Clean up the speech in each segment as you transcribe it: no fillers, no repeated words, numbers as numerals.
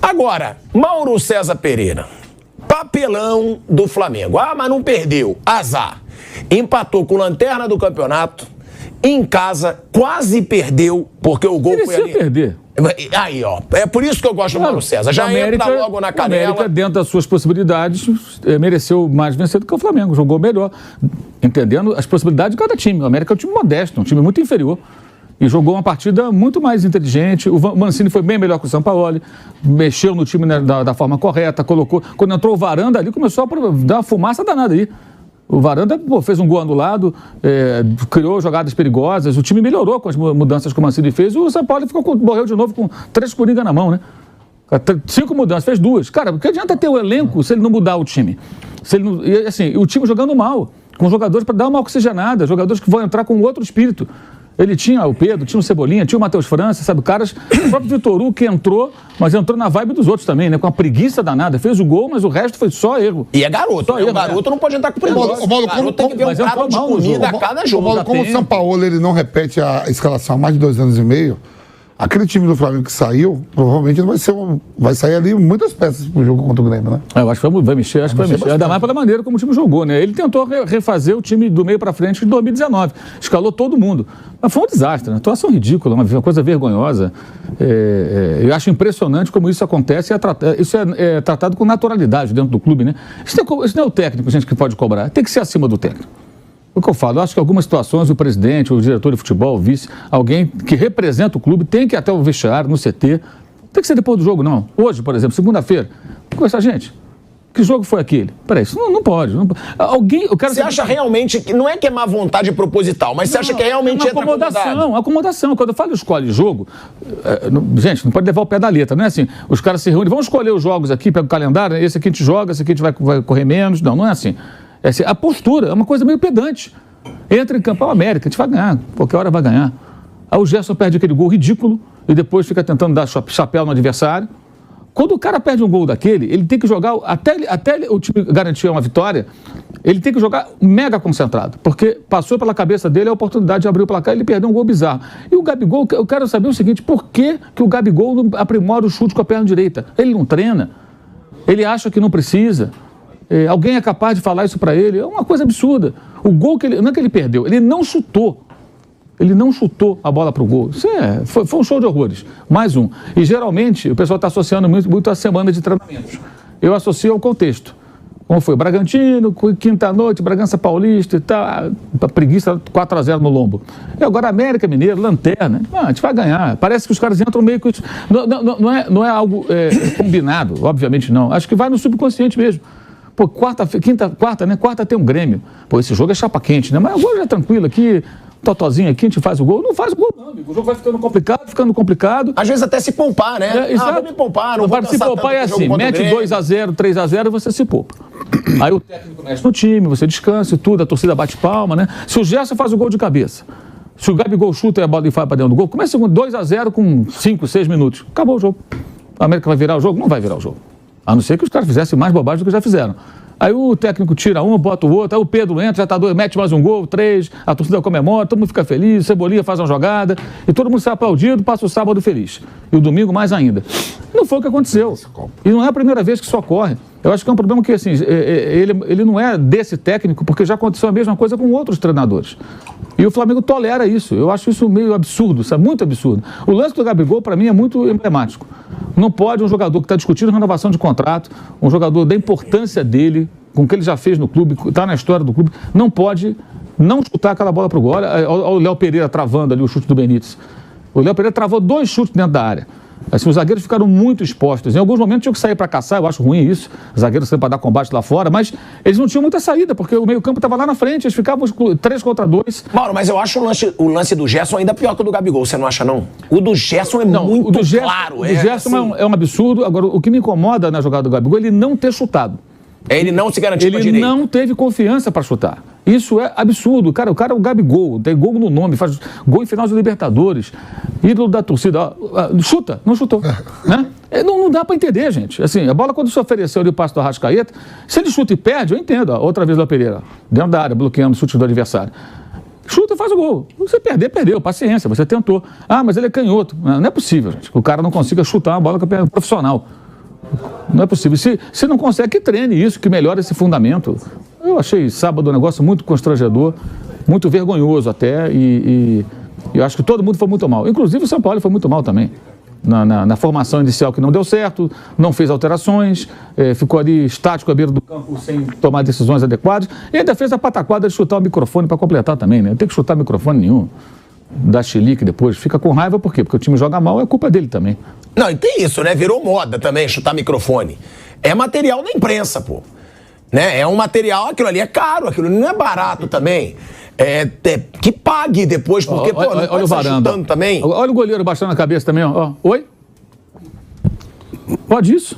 Agora, Mauro César Pereira, papelão do Flamengo. Ah, mas não perdeu, azar. Empatou com lanterna do campeonato, em casa, quase perdeu, porque o gol foi ali. Perder. Aí, ó, é por isso que eu gosto do Mauro César. Já entra logo na canela. O América, dentro das suas possibilidades, mereceu mais vencer do que o Flamengo. Jogou melhor, entendendo as possibilidades de cada time. O América é um time modesto, um time muito inferior. E jogou uma partida muito mais inteligente. O Mancini foi bem melhor que o Sampaoli, mexeu no time da forma correta, colocou... Quando entrou o Varanda ali, começou a dar uma fumaça danada aí. O Varanda fez um gol anulado, criou jogadas perigosas, o time melhorou com as mudanças que o Mancini fez, o Sampaoli morreu de novo com 3 coringas na mão, né? 5 mudanças, fez 2. Cara, porque adianta ter o elenco se ele não mudar o time? Se ele não, e, assim, o time jogando mal, com jogadores para dar uma oxigenada, jogadores que vão entrar com outro espírito. Ele tinha o Pedro, tinha o Cebolinha, tinha o Matheus França, sabe, caras, o próprio Vitor Hugo que entrou, mas entrou na vibe dos outros também, né, com a preguiça danada, fez o gol, mas o resto foi só erro. E é garoto, o garoto não pode entrar com preguiça. O garoto tem que ver um prato de comida a cada jogo. Como o Sampaoli ele não repete a escalação há mais de 2 anos e meio, aquele time do Flamengo que saiu, provavelmente vai sair ali muitas peças pro jogo contra o Grêmio, né? Eu acho que vai mexer, ainda mais pela maneira como o time jogou, né? Ele tentou refazer o time do meio para frente em 2019, escalou todo mundo, mas foi um desastre, né? Atuação ridícula, uma coisa vergonhosa. Eu acho impressionante como isso acontece, isso é tratado com naturalidade dentro do clube, né? Isso não é o técnico, gente, que pode cobrar, tem que ser acima do técnico. O que eu falo, eu acho que em algumas situações o presidente, o diretor de futebol, o vice, alguém que representa o clube tem que ir até o vestiário, no CT, tem que ser depois do jogo, não. Hoje, por exemplo, segunda-feira, conversar, gente, que jogo foi aquele? Peraí, isso não pode. Você acha realmente que, não é que é má vontade proposital, mas você acha que realmente é acomodação. Quando eu falo escolhe jogo, gente, não pode levar o pé da letra, não é assim, os caras se reúnem, vamos escolher os jogos aqui, pega o calendário, esse aqui a gente joga, esse aqui a gente vai correr menos, não é assim. A postura é uma coisa meio pedante. Entra em campo, é o América, a gente vai ganhar, qualquer hora vai ganhar. Aí o Gerson perde aquele gol ridículo e depois fica tentando dar chapéu no adversário. Quando o cara perde um gol daquele, ele tem que jogar, até o time garantir uma vitória, ele tem que jogar mega concentrado, porque passou pela cabeça dele a oportunidade de abrir o placar e ele perdeu um gol bizarro. E o Gabigol, eu quero saber o seguinte, por que o Gabigol não aprimora o chute com a perna direita? Ele não treina, ele acha que não precisa. Alguém é capaz de falar isso para ele? É uma coisa absurda. O gol não é que ele perdeu, ele não chutou. Ele não chutou a bola para o gol. Isso foi um show de horrores. Mais um. E geralmente o pessoal está associando muito a semana de treinamentos. Eu associo ao contexto. Como foi? Bragantino, quinta-noite, Bragança Paulista e tal. Preguiça 4-0 no lombo. E agora América Mineiro, lanterna. A gente vai ganhar. Parece que os caras entram meio com isso. Não é algo combinado, obviamente não. Acho que vai no subconsciente mesmo. Pô, quarta tem um Grêmio. Pô, esse jogo é chapa quente, né? Mas o gol já é tranquilo aqui, totozinho aqui, a gente faz o gol. Não faz o gol, não, amigo. O jogo vai ficando complicado. Às vezes até se poupar, né? Vou me poupar, não vou se poupar é assim, mete 2-0, 3-0 e você se poupa. Aí o técnico mexe no time, você descansa e tudo, a torcida bate palma, né? Se o Gerson faz o gol de cabeça, se o Gabigol chuta e a bola vai para dentro do gol, começa o 2-0 com 5, 6 minutos. Acabou o jogo. A América vai virar o jogo? Não vai virar o jogo. A não ser que os caras fizessem mais bobagem do que já fizeram. Aí o técnico tira um, bota o outro, aí o Pedro entra, já tá 2, mete mais um gol, 3, a torcida comemora, todo mundo fica feliz, Cebolinha faz uma jogada, e todo mundo sai aplaudido, passa o sábado feliz. E o domingo mais ainda. Não foi o que aconteceu. E não é a primeira vez que isso ocorre. Eu acho que é um problema que, assim, ele não é desse técnico, porque já aconteceu a mesma coisa com outros treinadores. E o Flamengo tolera isso. Eu acho isso meio absurdo, sabe? Muito absurdo. O lance do Gabigol, para mim, é muito emblemático. Não pode um jogador que está discutindo renovação de contrato, um jogador da importância dele, com o que ele já fez no clube, está na história do clube, não pode não chutar aquela bola para o gol. Olha o Léo Pereira travando ali o chute do Benítez. O Léo Pereira travou 2 chutes dentro da área. Assim, os zagueiros ficaram muito expostos. Em alguns momentos tinham que sair para caçar, eu acho ruim isso. Os zagueiros saíram para dar combate lá fora, mas eles não tinham muita saída, porque o meio-campo estava lá na frente, eles ficavam 3 contra 2. Mauro, mas eu acho o lance do Gerson ainda pior que o do Gabigol, você não acha, não? O do Gerson é muito claro. O do Gerson assim, é um absurdo. Agora, o que me incomoda na jogada do Gabigol é ele não ter chutado. Ele não se garantiu para direita. Ele não teve confiança para chutar. Isso é absurdo. Cara, o cara é o Gabigol, tem gol no nome, faz gol em final de Libertadores, ídolo da torcida. Chuta, não chutou. Né? Não dá para entender, gente. Assim, a bola, quando se ofereceu ali o passe do Arrascaeta, se ele chuta e perde, eu entendo. Outra vez o Pereira, dentro da área, bloqueando o chute do adversário. chuta e faz o gol. Você perder, perdeu, paciência, você tentou. Ah, mas ele é canhoto. Não é possível, gente, que o cara não consiga chutar uma bola com a perna profissional. Não é possível. Se não consegue, que treine isso, que melhore esse fundamento. Eu achei sábado um negócio muito constrangedor, muito vergonhoso até, e eu acho que todo mundo foi muito mal. Inclusive o São Paulo foi muito mal também. Na formação inicial que não deu certo, não fez alterações, ficou ali estático à beira do campo sem tomar decisões adequadas e ainda fez a pataquada de chutar o microfone para completar também, né? Não tem que chutar microfone nenhum, dar chilique depois, fica com raiva por quê? Porque o time joga mal, é culpa dele também. Não, e tem isso, né? Virou moda também chutar microfone. É material da imprensa, pô. Né? É um material, aquilo ali é caro, aquilo não é barato também. Que pague depois, porque, pô, não olha o Varanda também. Olha o goleiro baixando a cabeça também, ó. Oi? Pode isso?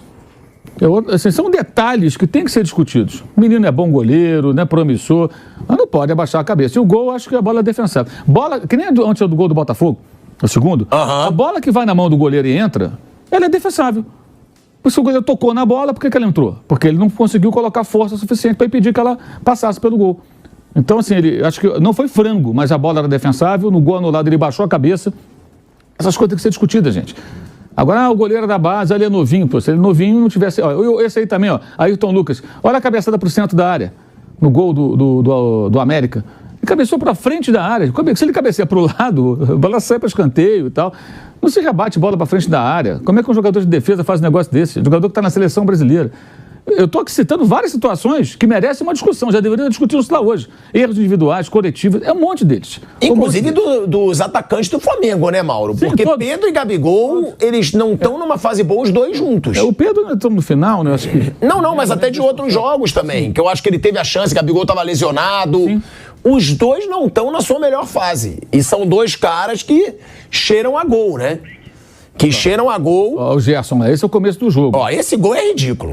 Assim, são detalhes que tem que ser discutidos. O menino é bom goleiro, né, promissor, mas não pode abaixar a cabeça. E o gol, acho que a bola é defensável. Bola, que nem antes do gol do Botafogo, o segundo, a bola que vai na mão do goleiro e entra, ela é defensável. Se o goleiro tocou na bola, por que ela entrou? Porque ele não conseguiu colocar força suficiente para impedir que ela passasse pelo gol. Então, assim, acho que não foi frango, mas a bola era defensável, no gol anulado ele baixou a cabeça. Essas coisas têm que ser discutidas, gente. Agora, o goleiro da base, ele é novinho, pô. Se ele novinho não tivesse... Ó, esse aí também, ó, Ayrton Lucas. Olha a cabeçada pro centro da área, no gol do América. Ele cabeceou pra frente da área. Se ele cabeceia pro lado, a bola sai para escanteio e tal. Não se rebate bola pra frente da área. Como é que um jogador de defesa faz um negócio desse? Um jogador que tá na seleção brasileira. Eu estou aqui citando várias situações que merecem uma discussão, já deveria discutir isso lá hoje. Erros individuais, coletivos, é um monte deles. Inclusive dos atacantes do Flamengo, né, Mauro? Sim, porque Pedro e Gabigol, eles não estão numa fase boa, os dois juntos. O Pedro não estamos no final, né? Acho que... Não, mas até de outros jogos também, sim, que eu acho que ele teve a chance, Gabigol estava lesionado. Sim. Os dois não estão na sua melhor fase. E são dois caras que cheiram a gol, né? Que cheiram a gol. Ó, o Gerson, esse é o começo do jogo. Ó, esse gol é ridículo.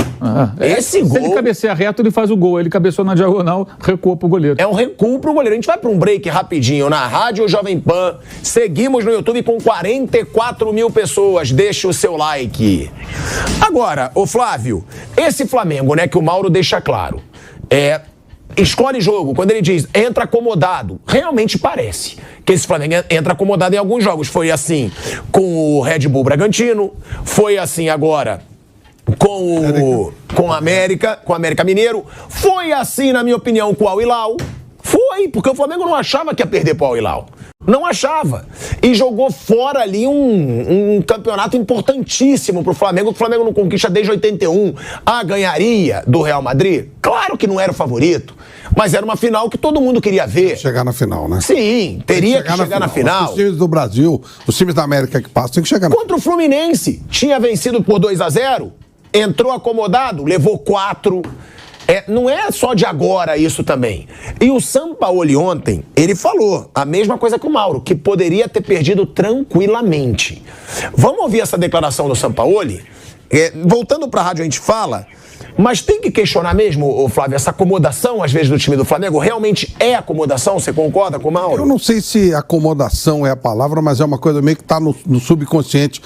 Esse gol... Se ele cabecear reto, ele faz o gol. Ele cabeceou na diagonal, recua pro goleiro. É um recuo pro goleiro. A gente vai pra um break rapidinho na Rádio Jovem Pan. Seguimos no YouTube com 44 mil pessoas. Deixa o seu like. Agora, ô Flávio, esse Flamengo, né, que o Mauro deixa claro, escolhe jogo, quando ele diz entra acomodado, realmente parece que esse Flamengo entra acomodado em alguns jogos. Foi assim com o Red Bull Bragantino, foi assim agora com o América Mineiro, foi assim, na minha opinião, com o Al Hilal. Foi, porque o Flamengo não achava que ia perder pro Al Hilal. Não achava. E jogou fora ali um campeonato importantíssimo pro Flamengo, que o Flamengo não conquista desde 81. Ganharia do Real Madrid? Claro que não era o favorito, mas era uma final que todo mundo queria ver. Chegar na final, né? Sim, teria que chegar na final. Os times do Brasil, os times da América que passam, tem que chegar na final. Contra o Fluminense, tinha vencido por 2-0, entrou acomodado, levou 4. Não é só de agora isso também. E o Sampaoli ontem, ele falou a mesma coisa que o Mauro, que poderia ter perdido tranquilamente. Vamos ouvir essa declaração do Sampaoli? Voltando para a rádio a gente fala, mas tem que questionar mesmo, Flávio, essa acomodação às vezes do time do Flamengo realmente é acomodação? Você concorda com o Mauro? Eu não sei se acomodação é a palavra, mas é uma coisa meio que está no subconsciente,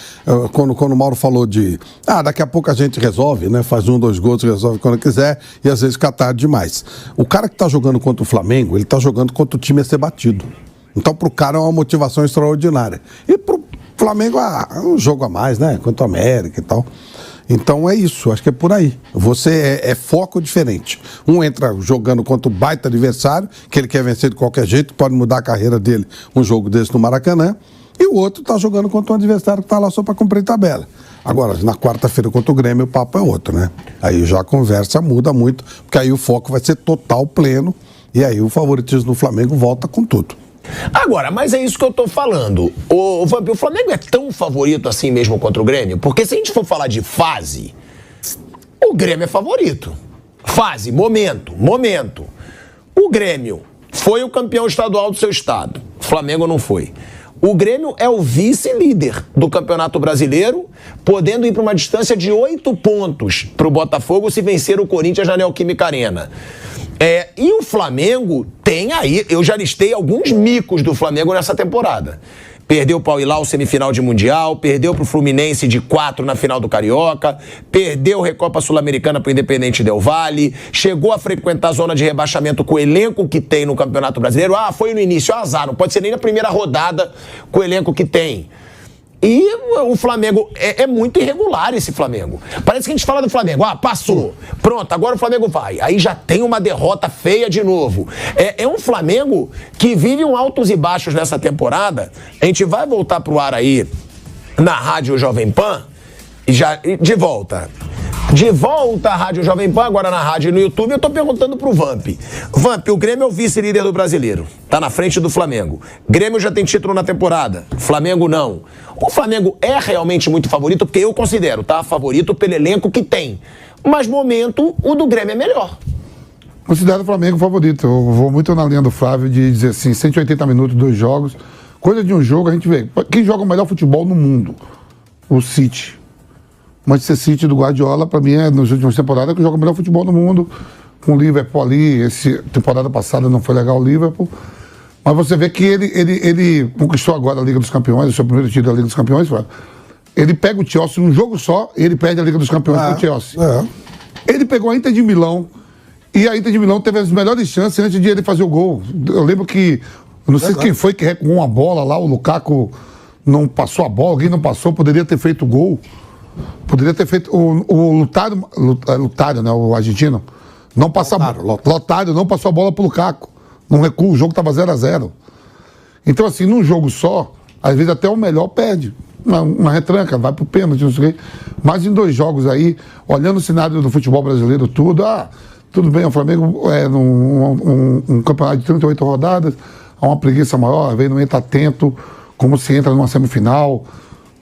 quando o Mauro falou de daqui a pouco a gente resolve, né? Faz 1, 2 gols, resolve quando quiser, e às vezes fica tarde demais. O cara que está jogando contra o Flamengo, ele está jogando contra o time a ser batido. Então pro cara é uma motivação extraordinária. E pro Flamengo um jogo a mais, né? Contra o América e tal. Então é isso, acho que é por aí. Você é foco diferente. Um entra jogando contra o baita adversário, que ele quer vencer de qualquer jeito, pode mudar a carreira dele um jogo desse no Maracanã, e o outro está jogando contra um adversário que está lá só para cumprir tabela. Agora, na quarta-feira contra o Grêmio, o papo é outro, né? Aí já a conversa muda muito, porque aí o foco vai ser total, pleno, e aí o favoritismo do Flamengo volta com tudo. Agora, mas é isso que eu tô falando. O Flamengo é tão favorito assim mesmo contra o Grêmio? Porque se a gente for falar de fase, o Grêmio é favorito. Fase, momento. O Grêmio foi o campeão estadual do seu estado. O Flamengo não foi. O Grêmio é o vice-líder do Campeonato Brasileiro, podendo ir para uma distância de 8 pontos para o Botafogo se vencer o Corinthians na Neoquímica Arena. E o Flamengo tem aí, eu já listei alguns micos do Flamengo nessa temporada. perdeu para o Hilal semifinal de Mundial, perdeu para o Fluminense de 4 na final do Carioca, perdeu a Recopa Sul-Americana para o Independente Del Valle, chegou a frequentar a zona de rebaixamento com o elenco que tem no Campeonato Brasileiro. Ah, foi no início, azar, não pode ser nem na primeira rodada com o elenco que tem. E o Flamengo, é muito irregular esse Flamengo. Parece que a gente fala do Flamengo, passou, pronto, agora o Flamengo vai. Aí já tem uma derrota feia de novo. É um Flamengo que vive um altos e baixos nessa temporada. A gente vai voltar pro ar aí na Rádio Jovem Pan, e já de volta. De volta à Rádio Jovem Pan, agora na rádio e no YouTube, eu tô perguntando pro Vamp. Vamp, o Grêmio é o vice-líder do Brasileiro. Tá na frente do Flamengo. Grêmio já tem título na temporada. Flamengo não. O Flamengo é realmente muito favorito, porque eu considero, tá? Favorito pelo elenco que tem. Mas, momento, o do Grêmio é melhor. Considero o Flamengo favorito. Eu vou muito na linha do Flávio de dizer assim, 180 minutos, 2 jogos. Coisa de um jogo, a gente vê. Quem joga o melhor futebol no mundo? O City. Manchester City do Guardiola, para mim, nas últimas temporadas, que joga o melhor futebol do mundo, com o Liverpool ali. Temporada passada não foi legal o Liverpool. Mas você vê que ele conquistou agora a Liga dos Campeões, o seu primeiro título da Liga dos Campeões. Ele pega o Chelsea num jogo só e ele perde a Liga dos Campeões pro Chelsea. Ele pegou a Inter de Milão e a Inter de Milão teve as melhores chances antes de ele fazer o gol. Eu lembro que, eu não sei quem foi que recuou uma bola lá, o Lukaku não passou a bola, alguém não passou, poderia ter feito o gol. Poderia ter feito o Lutário, né, o argentino, não passou Lotário não passou a bola pro Lukaku, não recuo, o jogo tava 0-0. Então assim, num jogo só, às vezes até o melhor perde, uma retranca, vai pro pênalti, não sei o quê. Mas em 2 jogos aí, olhando o cenário do futebol brasileiro tudo bem, o Flamengo é um campeonato de 38 rodadas, há uma preguiça maior, às vezes não entra atento, como se entra numa semifinal,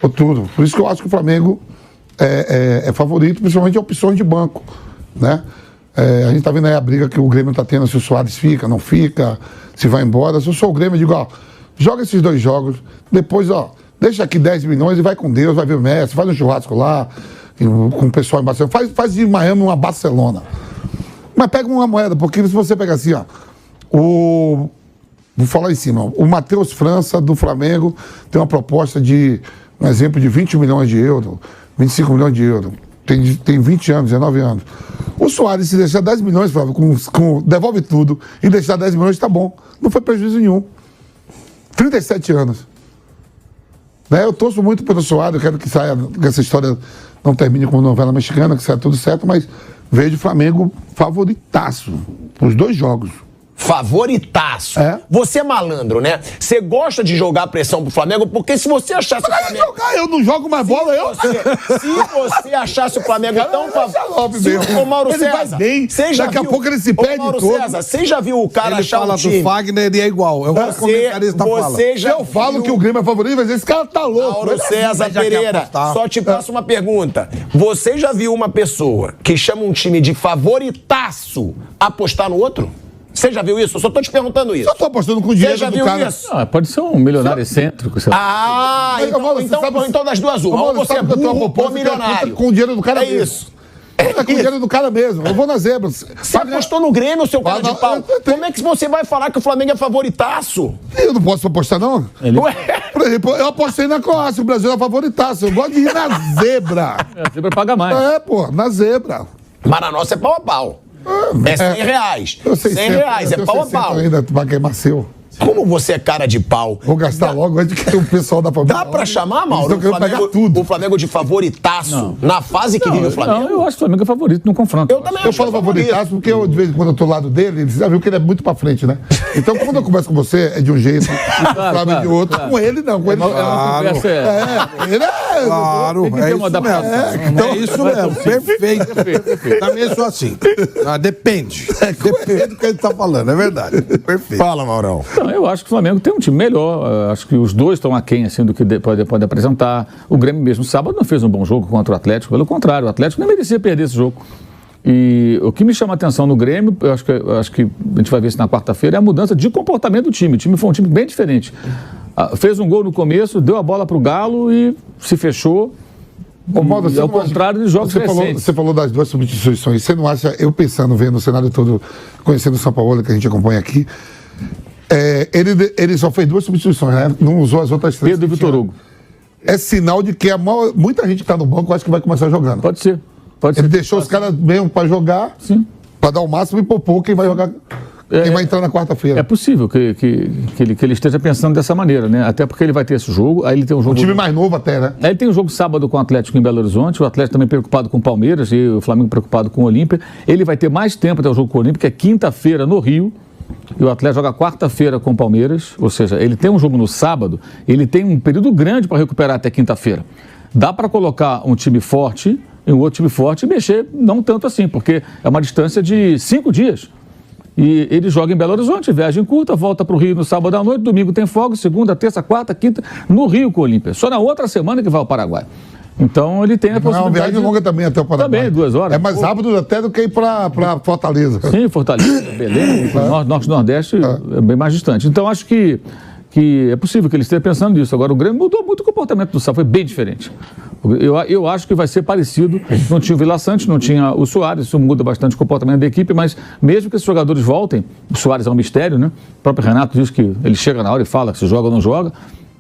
ou tudo. Por isso que eu acho que o Flamengo é favorito, principalmente em opções de banco, né? A gente tá vendo aí a briga que o Grêmio tá tendo, se o Soares fica, não fica, se vai embora. Se eu sou o Grêmio, eu digo, joga esses 2 jogos, depois, deixa aqui 10 milhões e vai com Deus, vai ver o Messi, faz um churrasco lá, com o pessoal em Barcelona, faz de Miami uma Barcelona. Mas pega uma moeda, porque se você pegar assim, vou falar em cima, o Matheus França, do Flamengo, tem uma proposta de, um exemplo, de 20 milhões de euros, 25 milhões de euros. Tem 20 anos, 19 anos. O Soares, se deixar 10 milhões, Flávio, devolve tudo e deixar 10 milhões, tá bom. Não foi prejuízo nenhum. 37 anos. Né? Eu torço muito pelo Soares, eu quero que saia, que essa história não termine como novela mexicana, que saia tudo certo, mas vejo o Flamengo favoritaço os 2 jogos. Favoritaço. Você é malandro, né? Você gosta de jogar pressão pro Flamengo, porque se você achasse o Flamengo... eu não jogo mais bola, Se você achasse o Flamengo tão favorito... Ô, Mauro César, daqui a pouco ele se perde Mauro todo. César, você já viu o cara ele achar fala um time... do Fagner e é igual. É o que o comentarista fala. Eu falo que o Grêmio é favorito, mas esse cara tá louco. Mauro César Pereira, só te passo uma pergunta. Você já viu uma pessoa que chama um time de favoritaço apostar no outro? Você já viu isso? Eu só tô te perguntando isso. Eu tô apostando com dinheiro do cara. Você já viu isso? Pode ser um milionário excêntrico. Então das duas uma. Ou você é burro ou milionário. Com o dinheiro do cara mesmo. Isso. Com o dinheiro do cara mesmo. Eu vou na zebra. Você apostou no Grêmio, seu cara de pau. Como é que você vai falar que o Flamengo é favoritaço? Eu não posso apostar, não? Por exemplo, eu apostei na Croácia. O Brasil é favoritaço. Eu gosto de ir na zebra. A zebra paga mais. Na zebra. Mas na nossa é pau a pau. É 100 reais. 100 reais, é pau a pau. Ainda vai queimar seu. Como você é cara de pau? Vou gastar logo antes que o pessoal da família... Dá pra chamar, Mauro, o Flamengo de favoritaço na fase que vive o Flamengo? Não, eu acho que o Flamengo é favorito no confronto. Eu também acho. Eu falo favoritaço porque eu, de vez em quando eu tô ao lado dele, ele já viu que ele é muito pra frente, né? Então, quando eu converso com você, é de um jeito, o Flamengo é de outro. Com ele, não. Com ele, Ele é... Claro, é isso mesmo. Perfeito. Também sou assim. Depende. Depende do que ele tá falando, é verdade. Perfeito. Fala, Maurão. Não, eu acho que o Flamengo tem um time melhor. Acho que os 2 estão aquém assim, do que pode apresentar. O Grêmio mesmo sábado não fez um bom jogo contra o Atlético. Pelo contrário, o Atlético nem merecia perder esse jogo. E o que me chama a atenção no Grêmio, eu acho que a gente vai ver isso na quarta-feira, é a mudança de comportamento do time. O time foi um time bem diferente. Fez um gol no começo, deu a bola para o Galo e se fechou. Ao contrário dos jogos recentes. Você falou das 2 substituições. Você não acha, eu pensando, vendo o cenário todo, conhecendo o São Paulo, que a gente acompanha aqui, Ele só fez 2 substituições, né? Não usou as outras 3. Pedro e Vitor Hugo. É sinal de que muita gente que está no banco acho que vai começar jogando. Pode ser. Ele deixou os caras mesmo para jogar, para dar o máximo e poupou quem vai jogar. Quem vai entrar na quarta-feira. É possível que ele esteja pensando dessa maneira, né? Até porque ele vai ter esse jogo, aí ele tem um jogo... Um time mais novo até, né? Aí ele tem um jogo sábado com o Atlético em Belo Horizonte, o Atlético também preocupado com o Palmeiras e o Flamengo preocupado com o Olímpia. Ele vai ter mais tempo até o jogo com o Olímpia, que é quinta-feira no Rio, e o Atlético joga quarta-feira com o Palmeiras, ou seja, ele tem um jogo no sábado, ele tem um período grande para recuperar até quinta-feira. Dá para colocar um time forte em um outro time forte e mexer não tanto assim, porque é uma distância de 5 dias. E ele joga em Belo Horizonte, viagem curta, volta para o Rio no sábado à noite, domingo tem folga, segunda, terça, quarta, quinta, no Rio com o Olímpia. Só na outra semana que vai ao Paraguai. Então ele tem a possibilidade... É uma viagem longa também até o Paraguai. Também, 2 horas. É mais rápido até do que ir para Fortaleza. Sim, Fortaleza, Belém, Norte e Nordeste é bem mais distante. Então acho que é possível que ele esteja pensando nisso. Agora o Grêmio mudou muito o comportamento do Sá, foi bem diferente. Eu acho que vai ser parecido. Não tinha o Vila Sante, não tinha o Soares, isso muda bastante o comportamento da equipe, mas mesmo que esses jogadores voltem, o Soares é um mistério, né? O próprio Renato diz que ele chega na hora e fala se joga ou não joga,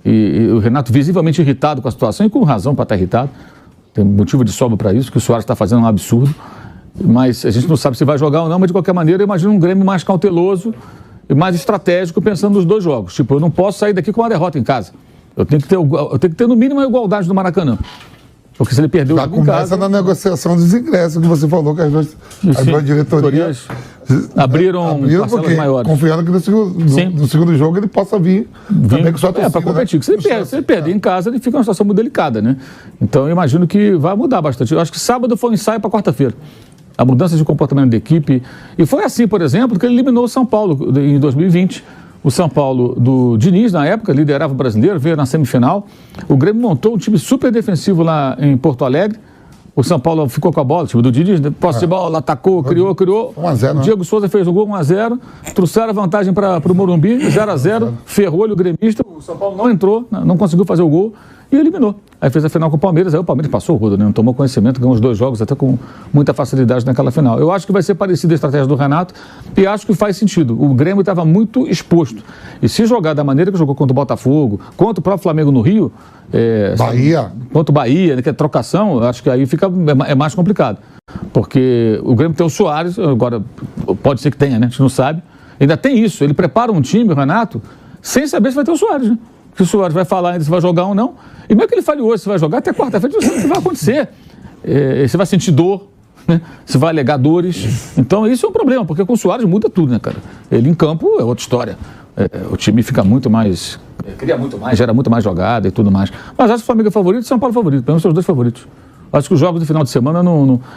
e o Renato visivelmente irritado com a situação, e com razão para estar irritado, tem motivo de sobra para isso, que o Soares está fazendo um absurdo, mas a gente não sabe se vai jogar ou não, mas de qualquer maneira eu imagino um Grêmio mais cauteloso e mais estratégico pensando nos 2 jogos. Tipo, eu não posso sair daqui com uma derrota em casa. Eu tenho que ter no mínimo a igualdade do Maracanã. Porque se ele perdeu o jogo em casa... Já começa na negociação dos ingressos, que você falou que as duas diretorias abriram parcelas maiores. Confiando que no segundo jogo ele possa vir também com sua torcida. Para competir. Né? Se ele perder em casa, ele fica numa situação muito delicada, né? Então eu imagino que vai mudar bastante. Eu acho que sábado foi um ensaio para quarta-feira. A mudança de comportamento da equipe. E foi assim, por exemplo, que ele eliminou o São Paulo em 2020. O São Paulo do Diniz, na época, liderava o Brasileiro, veio na semifinal. O Grêmio montou um time super defensivo lá em Porto Alegre. O São Paulo ficou com a bola, o time do Diniz, posse de bola, atacou, criou. 1-0, o Diego Souza fez o gol 1-0, trouxeram a vantagem para o Morumbi, 0-0, ferrou-lhe o gremista. O São Paulo não entrou, não conseguiu fazer o gol e eliminou. Aí fez a final com o Palmeiras, aí o Palmeiras passou o rodo, né? Não tomou conhecimento, ganhou os 2 jogos até com muita facilidade naquela final. Eu acho que vai ser parecida a estratégia do Renato e acho que faz sentido. O Grêmio estava muito exposto. E se jogar da maneira que jogou contra o Botafogo, contra o próprio Flamengo no Rio... Bahia. Contra o Bahia, né, que é trocação, eu acho que aí é mais complicado. Porque o Grêmio tem o Soares, agora pode ser que tenha, né? A gente não sabe. Ainda tem isso, ele prepara um time, o Renato, sem saber se vai ter o Soares, né? Se o Soares vai falar ainda se vai jogar ou não. E mesmo que ele fale hoje se vai jogar, até quarta-feira, não sabe o que vai acontecer. Você vai sentir dor, né? Você vai alegar dores. Então isso é um problema, porque com o Soares muda tudo, né, cara? Ele em campo é outra história. O time fica muito mais... cria muito mais, gera muito mais jogada e tudo mais. Mas acho que o Flamengo é favorito e o São Paulo é favorito. Pelo menos são os 2 favoritos. Acho que os jogos do final de semana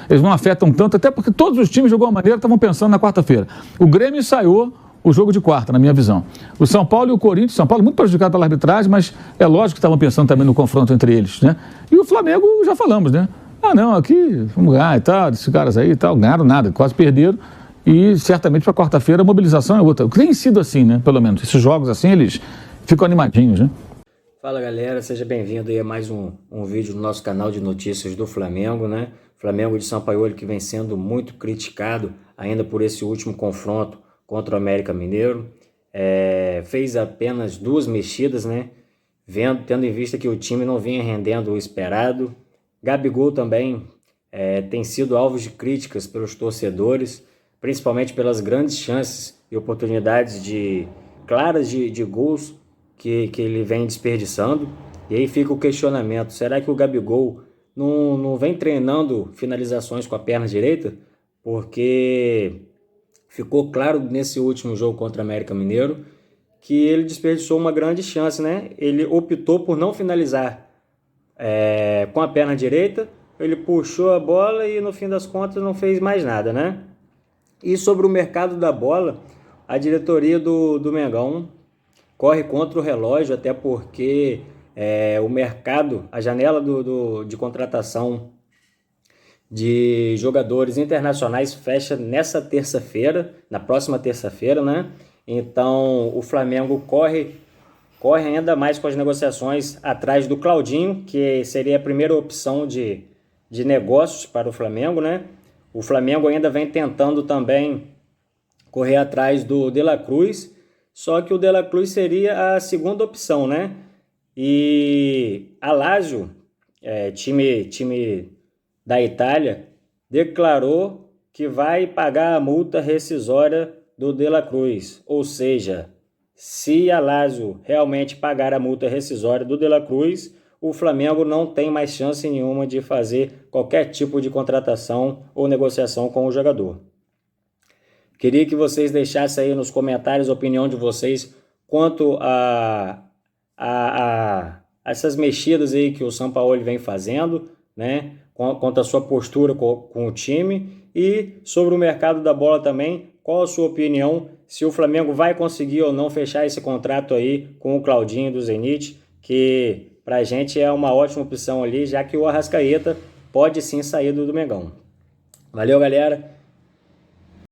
eles não afetam tanto, até porque todos os times de alguma maneira estavam pensando na quarta-feira. O Grêmio ensaiou o jogo de quarta, na minha visão. O São Paulo e o Corinthians, São Paulo muito prejudicado pela arbitragem, mas é lógico que estavam pensando também no confronto entre eles, né? E o Flamengo, já falamos, né? Não, aqui, vamos ganhar e tal, esses caras aí e tal, ganharam nada, quase perderam. E certamente para quarta-feira a mobilização é outra. Tem sido assim, né? Pelo menos. Esses jogos assim, eles ficam animadinhos, né? Fala galera, seja bem-vindo aí a mais um vídeo no nosso canal de notícias do Flamengo, né? Flamengo de Sampaoli que vem sendo muito criticado ainda por esse último confronto contra o América Mineiro. Fez apenas 2 mexidas, né? Tendo em vista que o time não vinha rendendo o esperado. Gabigol também tem sido alvo de críticas pelos torcedores, principalmente pelas grandes chances e oportunidades claras de gols que ele vem desperdiçando. E aí fica o questionamento, será que o Gabigol não vem treinando finalizações com a perna direita? Porque ficou claro nesse último jogo contra o América Mineiro que ele desperdiçou uma grande chance, né? Ele optou por não finalizar com a perna direita, ele puxou a bola e no fim das contas não fez mais nada, né? E sobre o mercado da bola, a diretoria do Mengão corre contra o relógio, até porque o mercado, a janela de contratação de jogadores internacionais fecha nessa terça-feira, na próxima terça-feira, né? Então o Flamengo corre ainda mais com as negociações atrás do Claudinho, que seria a primeira opção de negócios para o Flamengo, né? O Flamengo ainda vem tentando também correr atrás do De La Cruz, só que o De La Cruz seria a segunda opção, né? E a Lazio, time da Itália, declarou que vai pagar a multa rescisória do De La Cruz. Ou seja, se a Lazio realmente pagar a multa rescisória do De La Cruz, o Flamengo não tem mais chance nenhuma de fazer qualquer tipo de contratação ou negociação com o jogador. Queria que vocês deixassem aí nos comentários a opinião de vocês quanto a essas mexidas aí que o Sampaoli vem fazendo, né? Quanto à sua postura com o time e sobre o mercado da bola também. Qual a sua opinião? Se o Flamengo vai conseguir ou não fechar esse contrato aí com o Claudinho do Zenit, que pra gente é uma ótima opção ali, já que o Arrascaeta pode sim sair do Mengão. Valeu, galera.